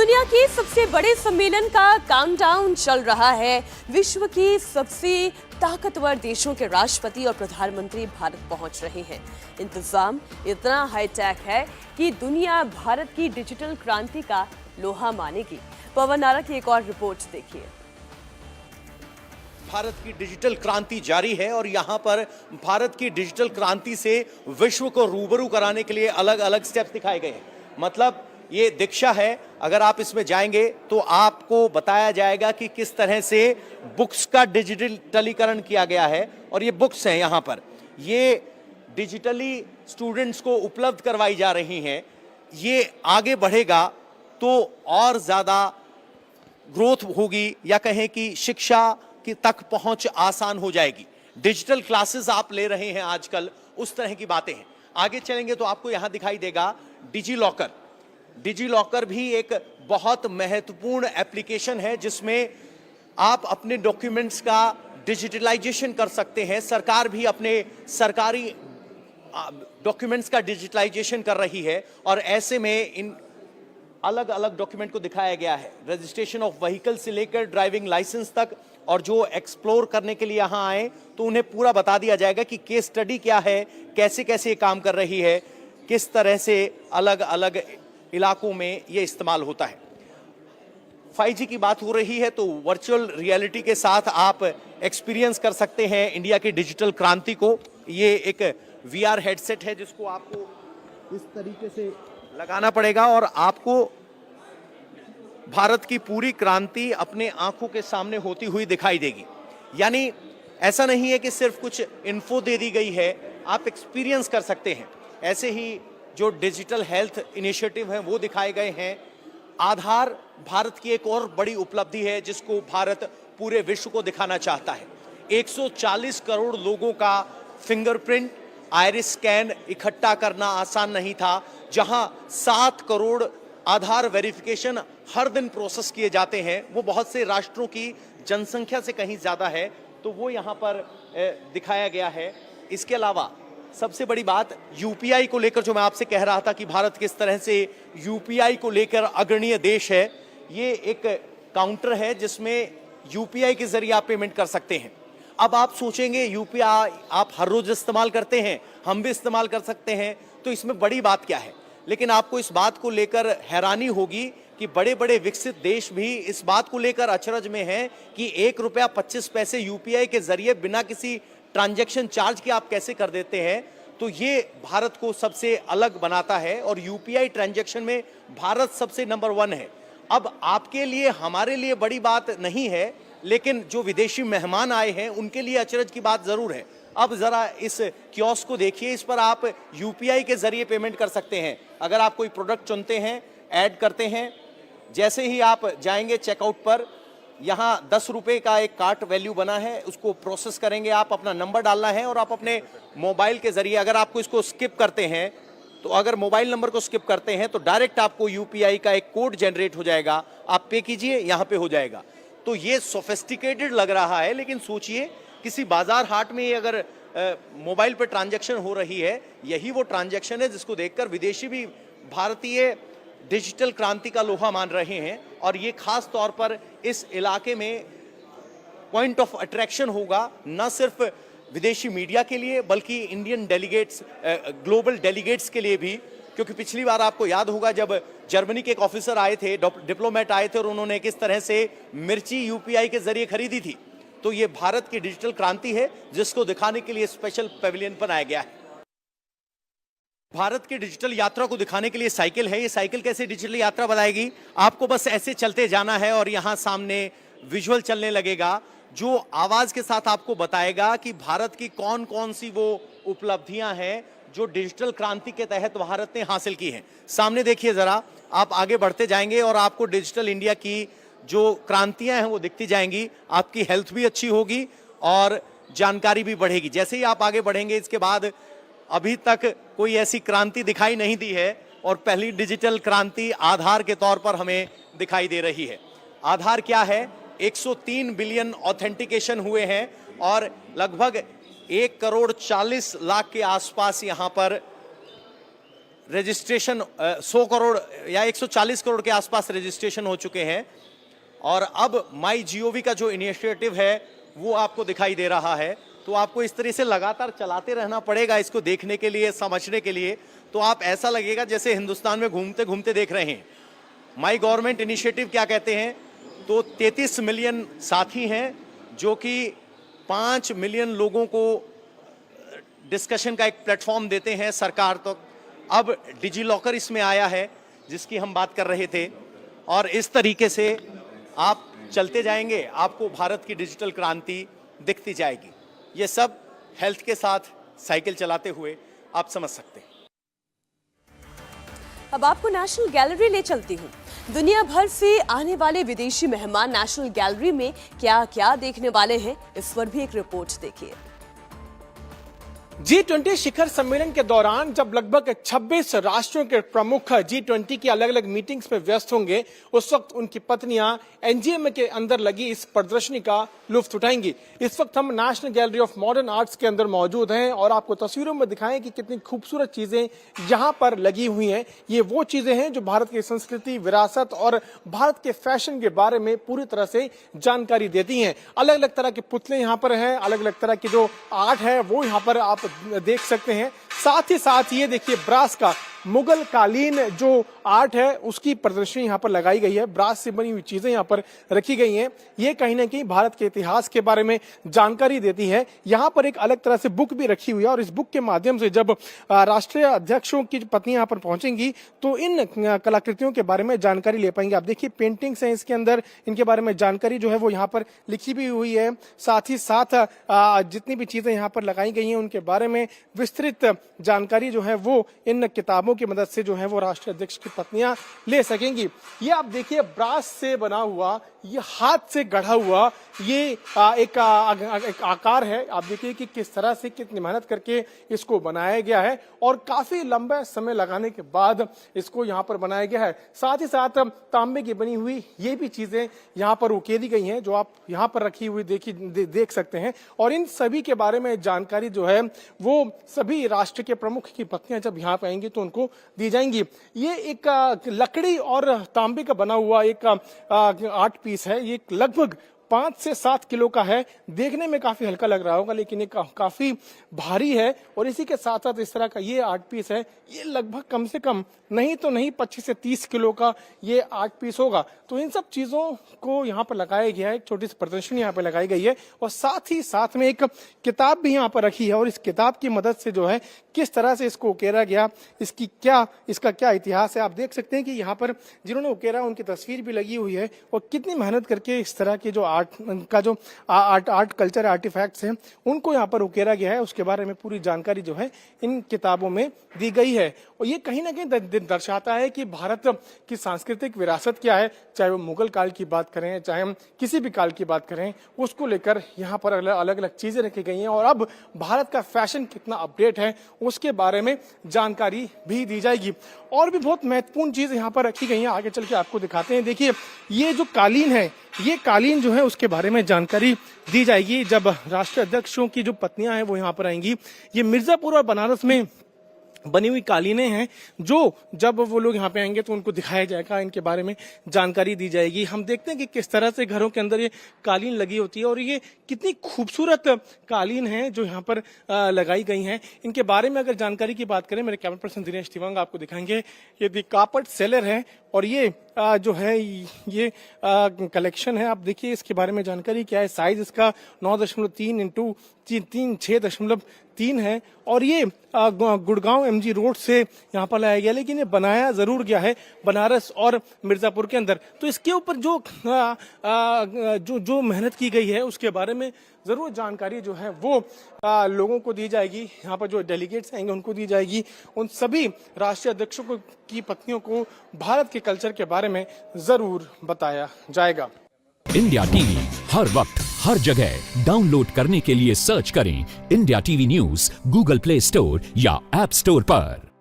दुनिया के सबसे बड़े सम्मेलन का काउंटडाउन चल रहा है। विश्व के सबसे ताकतवर देशों के राष्ट्रपति और प्रधानमंत्री भारत पहुंच रहे हैं। इंतजाम इतना हाईटेक है कि दुनिया भारत की डिजिटल क्रांति का लोहा मानेगी। पवन नारा की एक और रिपोर्ट देखिए। भारत की डिजिटल क्रांति जारी है और यहाँ पर भारत की डिजिटल क्रांति से विश्व को रूबरू कराने के लिए अलग अलग स्टेप्स दिखाए गए हैं। मतलब ये दीक्षा है, अगर आप इसमें जाएंगे तो आपको बताया जाएगा कि किस तरह से बुक्स का डिजिटलीकरण किया गया है। और ये बुक्स हैं यहाँ पर, ये डिजिटली स्टूडेंट्स को उपलब्ध करवाई जा रही हैं। ये आगे बढ़ेगा तो और ज़्यादा ग्रोथ होगी, या कहें कि शिक्षा की तक पहुंच आसान हो जाएगी। डिजिटल क्लासेस आप ले रहे हैं आजकल, उस तरह की बातें हैं। आगे चलेंगे तो आपको यहां दिखाई देगा डिजी लॉकर। डिजी लॉकर भी एक बहुत महत्वपूर्ण एप्लीकेशन है जिसमें आप अपने डॉक्यूमेंट्स का डिजिटलाइजेशन कर सकते हैं। सरकार भी अपने सरकारी डॉक्यूमेंट्स का डिजिटलाइजेशन कर रही है और ऐसे में इन अलग अलग डॉक्यूमेंट को दिखाया गया है, रजिस्ट्रेशन ऑफ व्हीकल से लेकर ड्राइविंग लाइसेंस तक। और जो एक्सप्लोर करने के लिए यहाँ आए तो उन्हें पूरा बता दिया जाएगा कि केस स्टडी क्या है, कैसे कैसे ये काम कर रही है, किस तरह से अलग अलग इलाकों में ये इस्तेमाल होता है। 5G की बात हो रही है तो वर्चुअल रियलिटी के साथ आप एक्सपीरियंस कर सकते हैं इंडिया की डिजिटल क्रांति को। ये एक VR हेडसेट है जिसको आपको इस तरीके से लगाना पड़ेगा और आपको भारत की पूरी क्रांति अपने आंखों के सामने होती हुई दिखाई देगी। यानी ऐसा नहीं है कि सिर्फ कुछ इन्फो दे दी गई है, आप एक्सपीरियंस कर सकते हैं। ऐसे ही जो डिजिटल हेल्थ इनिशिएटिव हैं वो दिखाए गए हैं। आधार भारत की एक और बड़ी उपलब्धि है जिसको भारत पूरे विश्व को दिखाना चाहता है। 140 करोड़ लोगों का फिंगरप्रिंट, आइरिस स्कैन इकट्ठा करना आसान नहीं था। जहां 7 करोड़ आधार वेरिफिकेशन हर दिन प्रोसेस किए जाते हैं, वो बहुत से राष्ट्रों की जनसंख्या से कहीं ज्यादा है, तो वो यहाँ पर दिखाया गया है। इसके अलावा सबसे बड़ी बात यूपीआई को लेकर, जो मैं आपसे कह रहा था कि भारत किस तरह से यूपीआई को लेकर अग्रणीय देश है। ये एक काउंटर है जिसमें यूपीआई के जरिए आप पेमेंट कर सकते हैं। अब आप सोचेंगे यूपीआई आप हर रोज इस्तेमाल करते हैं, हम भी इस्तेमाल कर सकते हैं, तो इसमें बड़ी बात क्या है। लेकिन आपको इस बात को लेकर हैरानी होगी कि बड़े बड़े विकसित देश भी इस बात को लेकर अचरज में हैं कि 1 रुपया 25 पैसे यूपीआई के जरिए बिना किसी ट्रांजैक्शन चार्ज के आप कैसे कर देते हैं। तो ये भारत को सबसे अलग बनाता है और यूपीआई ट्रांजैक्शन में भारत सबसे नंबर 1 है। अब आपके लिए, हमारे लिए बड़ी बात नहीं है, लेकिन जो विदेशी मेहमान आए हैं उनके लिए अचरज की बात जरूर है। अब जरा इस कियोस्क को देखिए, इस पर आप यूपीआई के जरिए पेमेंट कर सकते हैं। अगर आप कोई प्रोडक्ट चुनते हैं, ऐड करते हैं, जैसे ही आप जाएंगे चेकआउट पर, यहाँ 10 रुपये का एक कार्ट वैल्यू बना है, उसको प्रोसेस करेंगे। आप अपना नंबर डालना है और आप अपने मोबाइल के जरिए, अगर आपको इसको स्किप करते हैं तो अगर मोबाइल नंबर को स्किप करते हैं तो डायरेक्ट आपको यूपीआई का एक कोड जनरेट हो जाएगा। आप पे कीजिए, यहाँ पे हो जाएगा। तो ये सोफिस्टिकेटेड लग रहा है, लेकिन सोचिए किसी बाजार हाट में अगर मोबाइल पर ट्रांजैक्शन हो रही है, यही वो ट्रांजैक्शन है जिसको देखकर विदेशी भी भारतीय डिजिटल क्रांति का लोहा मान रहे हैं। और ये खास तौर पर इस इलाके में पॉइंट ऑफ अट्रैक्शन होगा, न सिर्फ विदेशी मीडिया के लिए बल्कि इंडियन डेलीगेट्स, ग्लोबल डेलीगेट्स के लिए भी। क्योंकि पिछली बार आपको याद होगा जब जर्मनी के एक ऑफिसर आए थे, डिप्लोमेट आए थे, और उन्होंने किस तरह से मिर्ची यूपीआई के जरिए खरीदी थी। तो ये भारत की डिजिटल क्रांति है जिसको दिखाने के लिए स्पेशल पेविलियन बनाया गया है। भारत की डिजिटल यात्रा को दिखाने के लिए साइकिल है। ये साइकिल कैसे डिजिटल यात्रा बनाएगी, आपको बस ऐसे चलते जाना है और यहाँ सामने विजुअल चलने लगेगा जो आवाज के साथ आपको बताएगा कि भारत की कौन कौन सी वो उपलब्धियां हैं जो डिजिटल क्रांति के तहत भारत ने हासिल की हैं। सामने देखिए जरा, आप आगे बढ़ते जाएंगे और आपको डिजिटल इंडिया की जो क्रांतियां हैं वो दिखती जाएंगी। आपकी हेल्थ भी अच्छी होगी और जानकारी भी बढ़ेगी। जैसे ही आप आगे बढ़ेंगे, इसके बाद अभी तक कोई ऐसी क्रांति दिखाई नहीं दी है और पहली डिजिटल क्रांति आधार के तौर पर हमें दिखाई दे रही है। आधार क्या है? 103 बिलियन ऑथेंटिकेशन हुए हैं और लगभग 1 करोड़ 40 लाख के आसपास यहाँ पर रजिस्ट्रेशन 100 करोड़ या 140 करोड़ के आसपास रजिस्ट्रेशन हो चुके हैं। और अब माई जीओवी का जो इनिशिएटिव है वो आपको दिखाई दे रहा है। तो आपको इस तरह से लगातार चलाते रहना पड़ेगा इसको देखने के लिए, समझने के लिए। तो आप ऐसा लगेगा जैसे हिंदुस्तान में घूमते घूमते देख रहे हैं। माई गवर्नमेंट इनिशिएटिव क्या कहते हैं? तो 33 मिलियन साथी हैं जो कि 5 मिलियन लोगों को डिस्कशन का एक प्लेटफॉर्म देते हैं सरकार तक। अब डिजी लॉकर इसमें आया है जिसकी हम बात कर रहे थे। और इस तरीके से आप चलते जाएंगे, आपको भारत की डिजिटल क्रांति दिखती जाएगी। ये सब हेल्थ के साथ साइकिल चलाते हुए आप समझ सकते हैं। अब आपको नेशनल गैलरी ले चलती हूँ। दुनिया भर से आने वाले विदेशी मेहमान नेशनल गैलरी में क्या क्या देखने वाले हैं, इस पर भी एक रिपोर्ट देखिए। G20 शिखर सम्मेलन के दौरान जब लगभग 26 राष्ट्रों के प्रमुख G20 की अलग अलग मीटिंग्स में व्यस्त होंगे, उस वक्त उनकी पत्नियां एनजीएम के अंदर लगी इस प्रदर्शनी का लुत्फ उठाएंगी। इस वक्त हम national gallery of modern arts के अंदर मौजूद हैं और आपको तस्वीरों में दिखाएं कि कितनी खूबसूरत चीजें यहाँ पर लगी हुई हैं। ये वो चीजें हैं जो भारत की संस्कृति, विरासत और भारत के फैशन के बारे में पूरी तरह से जानकारी देती हैं। अलग अलग तरह के पुतले यहाँ पर हैं, अलग अलग तरह की जो आर्ट है वो यहाँ पर आप देख सकते हैं। साथ ही साथ ये देखिए ब्रास का मुगल कालीन जो आर्ट है उसकी प्रदर्शनी यहाँ पर लगाई गई है। ब्रास से बनी हुई चीजें यहाँ पर रखी गई हैं। ये कहीं ना कहीं भारत के इतिहास के बारे में जानकारी देती है। यहाँ पर एक अलग तरह से बुक भी रखी हुई है और इस बुक के माध्यम से जब राष्ट्रीय अध्यक्षों की पत्नियां यहाँ पर पहुंचेंगी तो इन कलाकृतियों के बारे में जानकारी ले पाएंगे। आप देखिए पेंटिंग्स हैं इसके अंदर, इनके बारे में जानकारी जो है वो यहाँ पर लिखी भी हुई है। साथ ही साथ जितनी भी चीजें यहाँ पर लगाई गई हैं उनके बारे में विस्तृत जानकारी जो है वो इन किताबों की मदद से जो है वो राष्ट्रीय अध्यक्ष की पत्नियां ले सकेंगी। ये आप देखिए ब्रास से बना हुआ, ये हाथ से गढ़ा हुआ ये एक आकार है। आप देखिए कि किस तरह से कितनी मेहनत करके इसको बनाया गया है और काफी लंबा समय लगाने के बाद इसको यहाँ पर बनाया गया है। साथ ही साथ तांबे की बनी हुई ये भी चीजें यहाँ पर उकेरी गई हैं जो आप यहाँ पर रखी हुई देख सकते हैं। और इन सभी के बारे में जानकारी जो है वो सभी राष्ट्र के प्रमुख की पत्नियां जब यहाँ पे आएंगी तो उनको दी जाएंगी। ये एक लकड़ी और तांबे का बना हुआ एक आर्ट पीस है। ये लगभग 5 से 7 किलो का है। देखने में काफी हल्का लग रहा होगा लेकिन ये काफी भारी है। और इसी के साथ साथ इस तरह का ये आर्ट पीस है, ये लगभग कम से कम नहीं तो नहीं 25 से 30 किलो का ये आर्ट पीस होगा। तो इन सब चीजों को यहाँ पर लगाया गया है। एक छोटी सी प्रदर्शनी यहाँ पर लगाई गई है और साथ ही साथ में एक किताब भी यहाँ पर रखी है और इस किताब की मदद से जो है किस तरह से इसको उकेरा गया, इसका क्या इतिहास है। आप देख सकते हैं कि यहाँ पर जिन्होंने उकेरा उनकी तस्वीर भी लगी हुई है और कितनी मेहनत करके इस तरह के जो आर्ट कल्चर आर्टिफैक्ट्स हैं उनको यहाँ पर उकेरा गया है। उसके बारे में पूरी जानकारी जो है इन किताबों में दी गई है। और ये कहीं ना कहीं दर्शाता है कि भारत की सांस्कृतिक विरासत क्या है, चाहे वो मुगल काल की बात करें, चाहे हम किसी भी काल की बात करें, उसको लेकर यहाँ पर अलग अलग चीजें रखी गई हैं। और अब भारत का फैशन कितना अपडेट है उसके बारे में जानकारी भी दी जाएगी। और भी बहुत महत्वपूर्ण चीज यहाँ पर रखी गई है, आगे चल के आपको दिखाते हैं। देखिए ये जो कालीन है, ये कालीन जो है उसके बारे में जानकारी दी जाएगी जब राष्ट्रीय अध्यक्षों की जो पत्नियां हैं वो यहाँ पर आएंगी। ये मिर्जापुर और बनारस में बनी हुई कालीनें हैं जो जब वो लोग यहाँ पे आएंगे तो उनको दिखाया जाएगा, इनके बारे में जानकारी दी जाएगी। हम देखते हैं कि किस तरह से घरों के अंदर ये कालीन लगी होती है और ये कितनी खूबसूरत कालीन है जो यहाँ पर लगाई गई हैं। इनके बारे में अगर जानकारी की बात करें, मेरे कैमरा पर्सन दिनेश तिवांग आपको दिखाएंगे। ये दी कापट सेलर है और ये जो है ये कलेक्शन है। आप देखिए इसके बारे में जानकारी क्या है। साइज इसका 9.3 इंटू 6.3 है और ये गुड़गांव एमजी रोड से यहाँ पर लाया गया, लेकिन ये बनाया जरूर गया है बनारस और मिर्जापुर के अंदर। तो इसके ऊपर जो मेहनत की गई है उसके बारे में जरूर जानकारी जो है वो लोगों को दी जाएगी। यहाँ पर जो डेलीगेट्स आएंगे उनको दी जाएगी। उन सभी राष्ट्रीय अध्यक्षों की पत्नियों को भारत के कल्चर के बारे में जरूर बताया जाएगा। इंडिया टीवी हर वक्त हर जगह डाउनलोड करने के लिए सर्च करें India TV news Google play store या ऐप स्टोर पर।